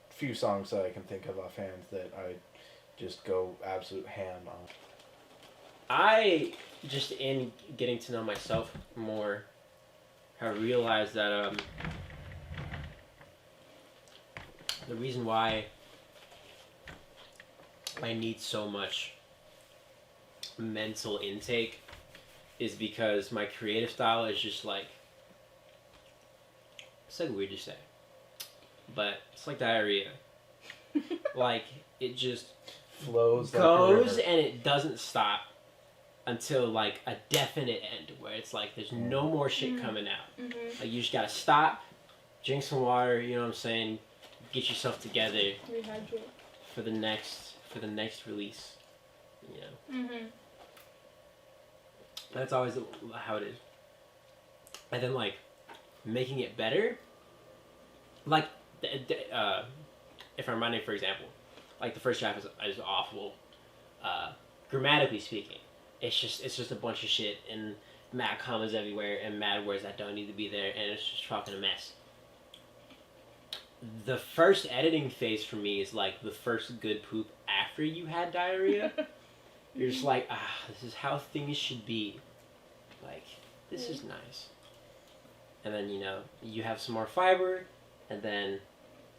a few songs that I can think of offhand that I just go absolute ham on. I just in getting to know myself more, I realized that the reason why I need so much mental intake is because my creative style is just like, it's like weird to say, but it's like diarrhea. Like it just flows, goes and it doesn't stop until like a definite end where it's like there's no more shit coming out. Mm-hmm. Like you just gotta stop, drink some water, you know what I'm saying, get yourself together rehydrate for the next release, you know. Mm-hmm. That's always how it is. And then like making it better, like if I'm writing, for example, like the first draft is awful, grammatically speaking. It's just a bunch of shit and mad commas everywhere and mad words that don't need to be there, and it's just fucking a mess. The first editing phase for me is like the first good poop after you had diarrhea. You're just like, this is how things should be. Like, this is nice. And then, you know, you have some more fiber, and then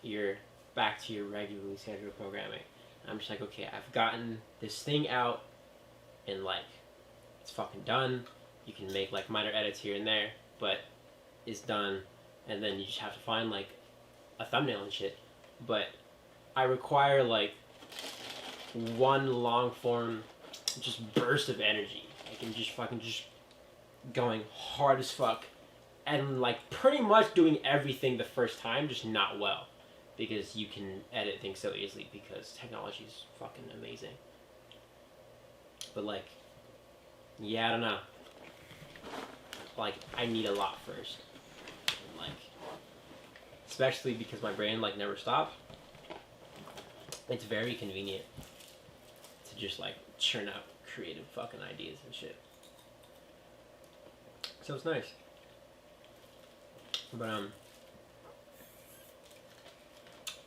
you're back to your regularly scheduled programming. I'm just like, okay, I've gotten this thing out, and like, it's fucking done. You can make like minor edits here and there, but it's done. And then you just have to find like a thumbnail and shit. But I require like one long form just burst of energy. I can just fucking just going hard as fuck, and like pretty much doing everything the first time, just not well, because you can edit things so easily because technology is fucking amazing. But like, yeah, I don't know. Like, I need a lot first. And, like, especially because my brain like never stops. It's very convenient to just like churn out creative fucking ideas and shit. So it's nice. But I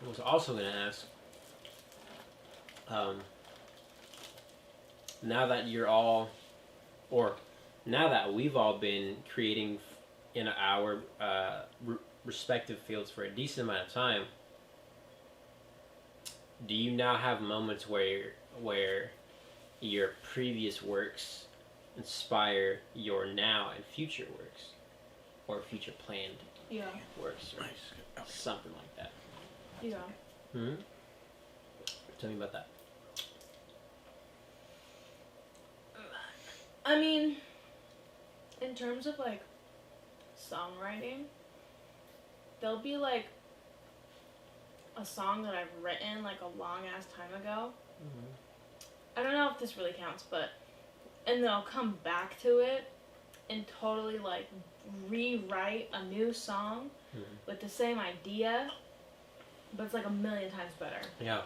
was also gonna ask, now that you're all, or now that we've all been creating in our respective fields for a decent amount of time, do you now have moments where your previous works inspire your now and future works, or future planned works, or something like that? Yeah. Hmm. Tell me about that. I mean, in terms of like songwriting, there'll be like a song that I've written like a long ass time ago. Mm-hmm. I don't know if this really counts, but and then I'll come back to it and totally like rewrite a new song with the same idea, but it's like a million times better. Yeah.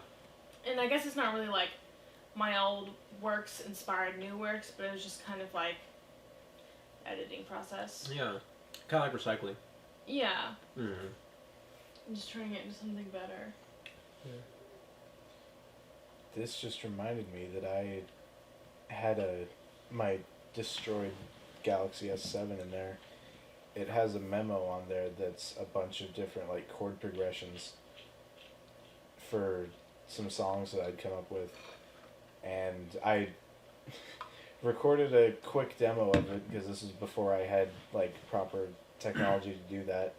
And I guess it's not really like my old works inspired new works, but it was just kind of like editing process. Yeah. Kind of like recycling. Yeah. Mm-hmm. I'm just turning it into something better. Yeah. This just reminded me that I had my destroyed Galaxy S7 in there, it has a memo on there that's a bunch of different like chord progressions for some songs that I'd come up with, and I recorded a quick demo of it because this is before I had like proper technology to do that.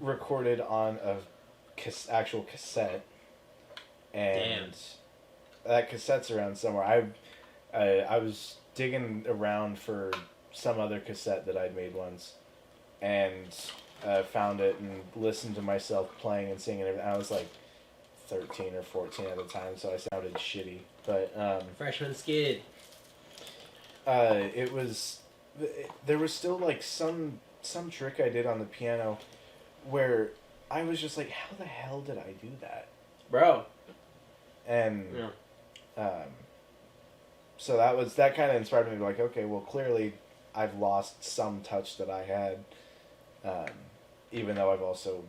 Recorded on a actual cassette, and that cassette's around somewhere. I was digging around for some other cassette that I'd made once, and found it and listened to myself playing and singing it. I was like 13 or 14 at the time, so I sounded shitty. But Freshman Skid. it was there was still like some trick I did on the piano where I was just like, how the hell did I do that, bro? And so that kind of inspired me to be like, okay, well, clearly I've lost some touch that I had, even though I've also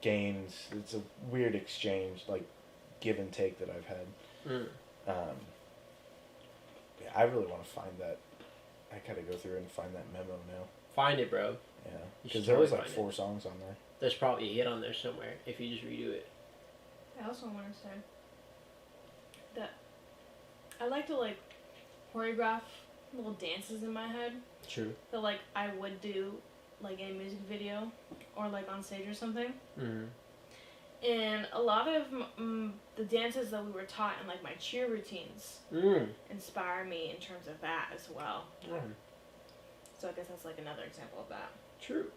gained. It's a weird exchange, like give and take that I've had. Yeah, I really want to find that. I gotta go through and find that memo now. Find it, bro. Yeah, because there was like 4 songs on there. There's probably a hit on there somewhere if you just redo it. I also want to say that I like to like choreograph little dances in my head True. that like I would do like in a music video or like on stage or something. Mm-hmm. And a lot of the dances that we were taught in like my cheer routines inspire me in terms of that as well. So I guess that's like another example of that. True.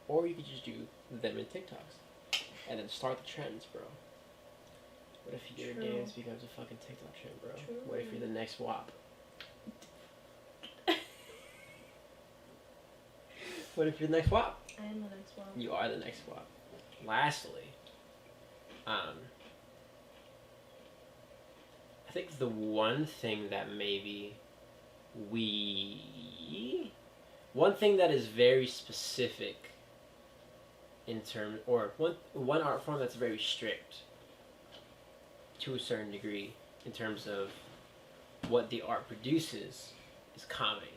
Or you could just do them in TikToks and then start the trends, bro. What if your dance becomes a fucking TikTok trend, bro? True. What if you're the next WAP? What if you're the next WAP? I am the next one. You are the next WAP. Lastly, I think the one thing that maybe one thing that is very specific in terms, or one art form that's very strict to a certain degree in terms of what the art produces is comedy.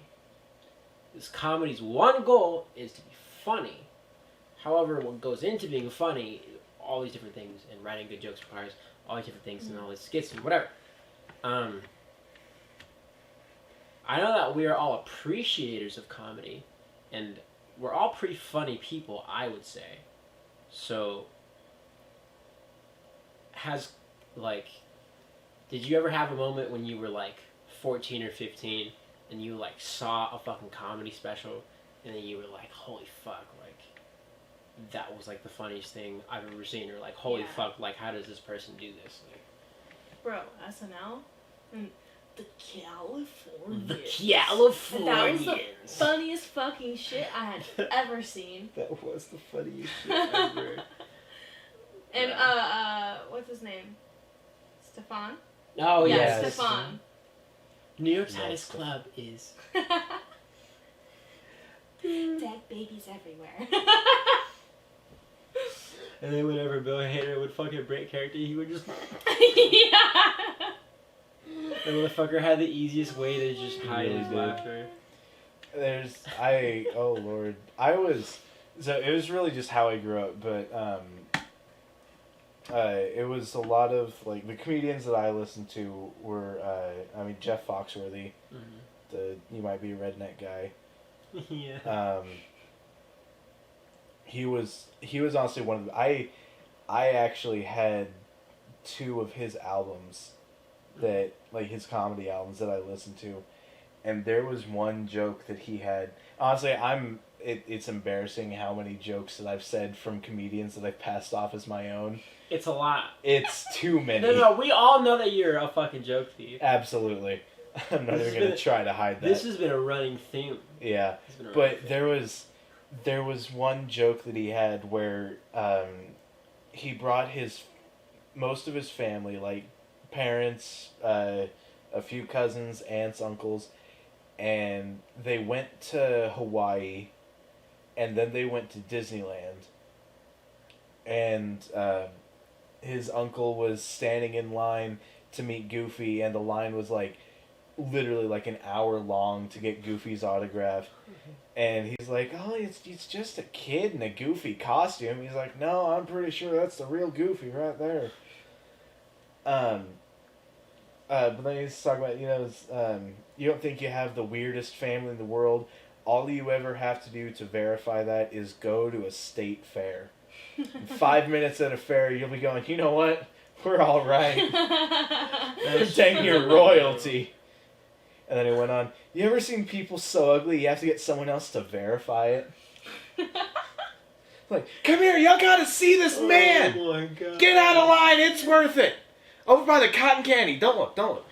This comedy's one goal is to be funny. However, what goes into being funny, all these different things, and writing good jokes requires all these different things and all these skits and whatever. I know that we are all appreciators of comedy, and we're all pretty funny people, I would say. So, did you ever have a moment when you were like 14 or 15 and you like saw a fucking comedy special and then you were like, holy fuck, like that was like the funniest thing I've ever seen, or like holy fuck, like how does this person do this? Like, bro, SNL and the Californians. The Californians. That was the funniest fucking shit I had ever seen. That was the funniest shit ever. And what's his name? Stefan? Oh yeah, Stefan. New York's hottest club is dead babies everywhere. And then whenever Bill Hader would fucking break character, he would just yeah. The motherfucker had the easiest way to just hide his laughter. Oh lord. It was really just how I grew up, but it was a lot of, like, the comedians that I listened to were, Jeff Foxworthy, you might be a redneck guy. Yeah. He was honestly one of the, I actually had 2 of his albums that, like, his comedy albums that I listened to, and there was one joke that he had. Honestly, it's embarrassing how many jokes that I've said from comedians that I've passed off as my own. It's a lot. It's too many. No, we all know that you're a fucking joke thief. Absolutely. I'm not even going to try to hide that. This has been a running theme. Yeah, but there was one joke that he had where he brought most of his family, like parents, a few cousins, aunts, uncles, and they went to Hawaii, and then they went to Disneyland, and his uncle was standing in line to meet Goofy, and the line was like, literally like an hour long to get Goofy's autograph. And he's like, oh, it's just a kid in a Goofy costume. He's like, no, I'm pretty sure that's the real Goofy right there. But then he's talking about, you don't think you have the weirdest family in the world. All you ever have to do to verify that is go to a state fair. In 5 minutes at a fair, you'll be going, you know what? We're all right. Dang your royalty. And then it went on, you ever seen people so ugly you have to get someone else to verify it? Like, come here, y'all gotta see this man! Oh my God. Get out of line, it's worth it! Over by the cotton candy, don't look.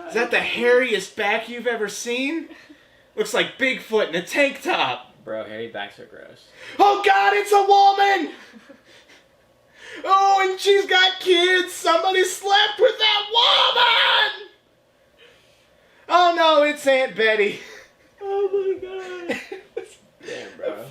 Is that the hairiest back you've ever seen? Looks like Bigfoot in a tank top. Bro, hairy backs are gross. Oh God, it's a woman! Oh, and she's got kids! Somebody slept with that woman! Oh no, it's Aunt Betty. Oh my God. Damn, bro.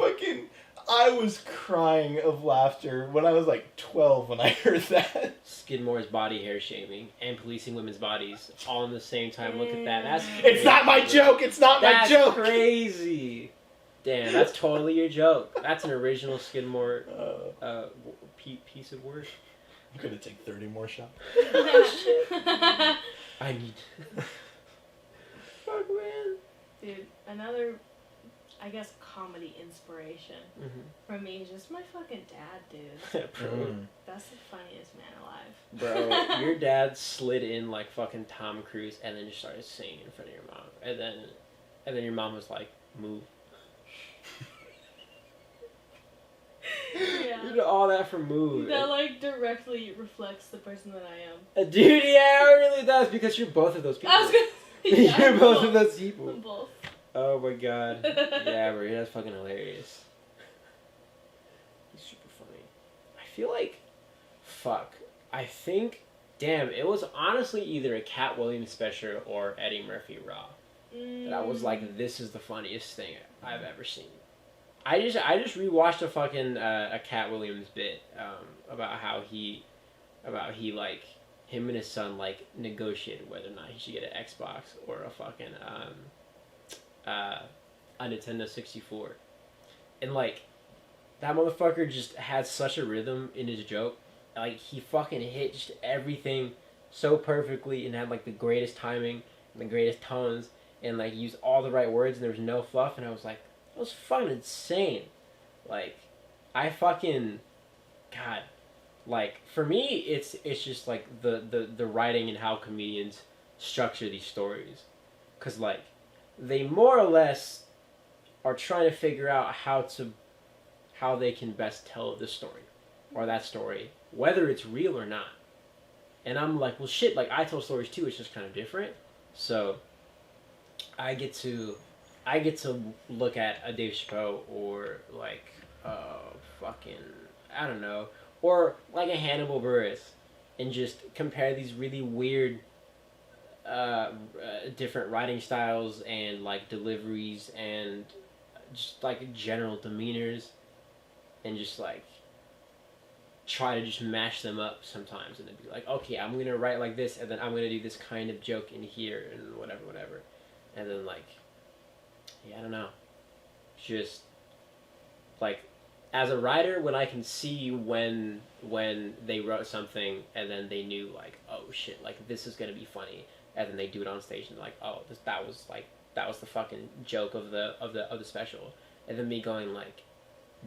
I was crying of laughter when I was like 12 when I heard that. Skidmore's body hair shaming and policing women's bodies all in the same time. Look at that. That's It's not my joke. It's not my joke. That's crazy. Damn, that's totally your joke. That's an original Skidmore piece of work. I'm gonna take 30 more shots. I need. Fuck, man. Dude, another, I guess, comedy inspiration for me is just my fucking dad, dude. Bro, That's the funniest man alive. bro, your dad slid in like fucking Tom Cruise and then just started singing in front of your mom, and then your mom was like, "Move." Yeah. You did all that for Move. That like directly reflects the person that I am. Dude, yeah, it really does because you're both of those people. I was gonna say, yeah, You're I'm both of those people. I'm both. Oh my God. Yeah, bro, that's fucking hilarious. He's super funny. I feel like, I think, damn, it was honestly either a Cat Williams special or Eddie Murphy Raw. That I was like, this is the funniest thing I've ever seen. I just rewatched a fucking a Cat Williams bit about like him and his son like negotiated whether or not he should get an Xbox or a fucking a Nintendo 64, and like that motherfucker just had such a rhythm in his joke. Like he fucking hit just everything so perfectly and had like the greatest timing and the greatest tones and like used all the right words and there was no fluff, and I was like, that was fucking insane. Like, I fucking, God, like, for me, it's just, like, the writing and how comedians structure these stories. Because, like, they more or less are trying to figure out how they can best tell this story. Or that story. Whether it's real or not. And I'm like, well, shit, like, I tell stories too, it's just kind of different. So, I get to look at a Dave Chappelle or like fucking I don't know, or like a Hannibal Buress and just compare these really weird different writing styles and like deliveries and just like general demeanors and just like try to just mash them up sometimes and then be like, okay, I'm gonna write like this and then I'm gonna do this kind of joke in here and whatever and then like, yeah, I don't know. Just like as a writer, when I can see when they wrote something and then they knew like, oh shit, like this is gonna be funny, and then they do it on stage and they're like, oh, that was the fucking joke of the special, and then me going like,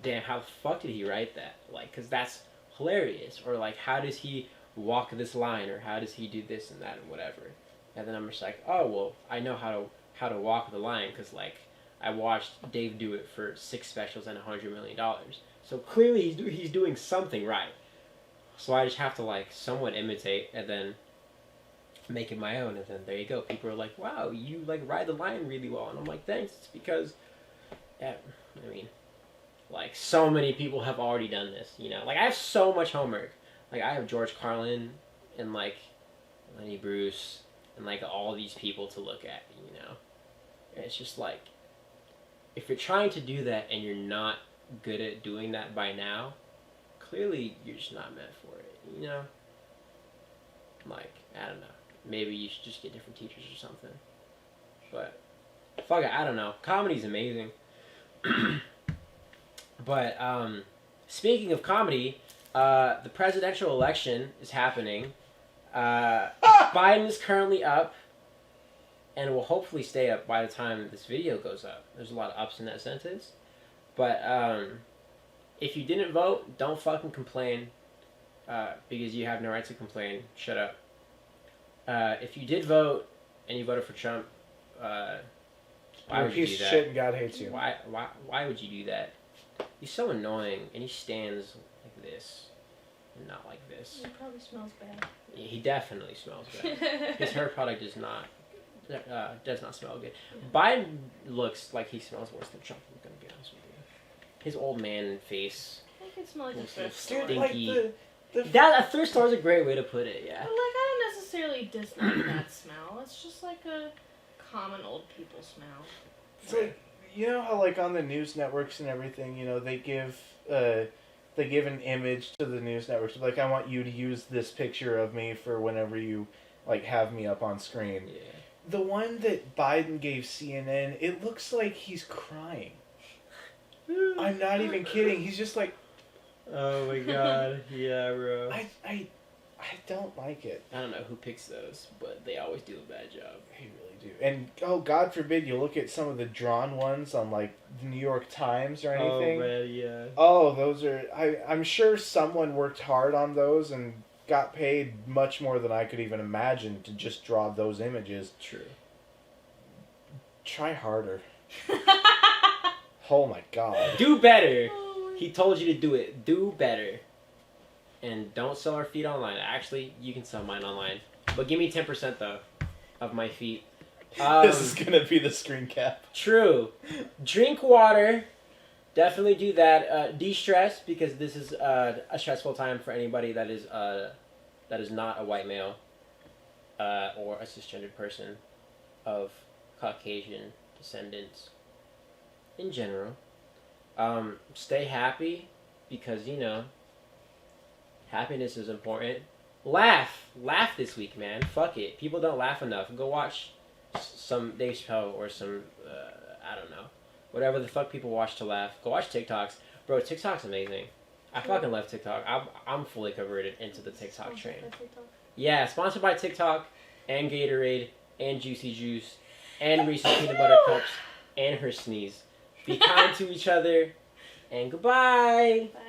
damn, how the fuck did he write that? Like, cause that's hilarious, or like, how does he walk this line, or how does he do this and that and whatever, and then I'm just like, oh well, I know how to walk the line because like I watched Dave do it for 6 specials and $100 million. So clearly he's doing something right. So I just have to like somewhat imitate and then make it my own, and then there you go. People are like, wow, you like ride the line really well, and I'm like, thanks. It's because, yeah, I mean, like so many people have already done this. You know, like I have so much homework. Like I have George Carlin and like Lenny Bruce and like all these people to look at. You know. And it's just like, if you're trying to do that and you're not good at doing that by now, clearly you're just not meant for it, you know? Like, I don't know. Maybe you should just get different teachers or something. But fuck it, I don't know. Comedy's amazing. But speaking of comedy, the presidential election is happening. Biden is currently up, and will hopefully stay up by the time this video goes up. There's a lot of ups in that sentence. But if you didn't vote, don't fucking complain, because you have no right to complain. Shut up. If you did vote and you voted for Trump, why would you do that? Piece of shit and God hates you. Why would you do that? He's so annoying, and he stands like this, and not like this. He probably smells bad. He definitely smells bad. His hair product does not smell good. Biden looks like he smells worse than Trump. I'm gonna be honest with you. His old man face. I think it smells like a thrift Dude, store. like the that a thrift store is a great way to put it. Yeah. But like, I don't necessarily dislike that smell. It's just like a common old people smell. It's like, you know how like on the news networks and everything, you know, they give an image to the news networks. Like, I want you to use this picture of me for whenever you like have me up on screen. Yeah. The one that Biden gave CNN, it looks like he's crying. I'm not even kidding. He's just like, oh my god. Yeah, bro. I don't like it. I don't know who picks those, but they always do a bad job. They really do. And oh, God forbid you look at some of the drawn ones on like the New York Times or anything. Oh man, yeah. Oh, those are. I'm sure someone worked hard on those and got paid much more than I could even imagine to just draw those images. True. Try harder. Oh my god. Do better. He told you to do it. Do better. And don't sell our feet online. Actually, you can sell mine online. But give me 10% though of my feet. This is gonna be the screen cap. True. Drink water. Definitely do that. De-stress, because this is a stressful time for anybody that is not a white male or a cisgendered person of Caucasian descendants in general. Stay happy, because, you know, happiness is important. Laugh this week, man. Fuck it. People don't laugh enough. Go watch some Dave Chappelle or some I don't know, whatever the fuck people watch to laugh. Go watch TikToks, bro. TikTok's amazing. I fucking love TikTok. I'm fully converted into the TikTok train. Yeah, sponsored by TikTok and Gatorade and Juicy Juice and Reese's Peanut Butter Cups and her sneeze. Be kind to each other, and goodbye. Bye.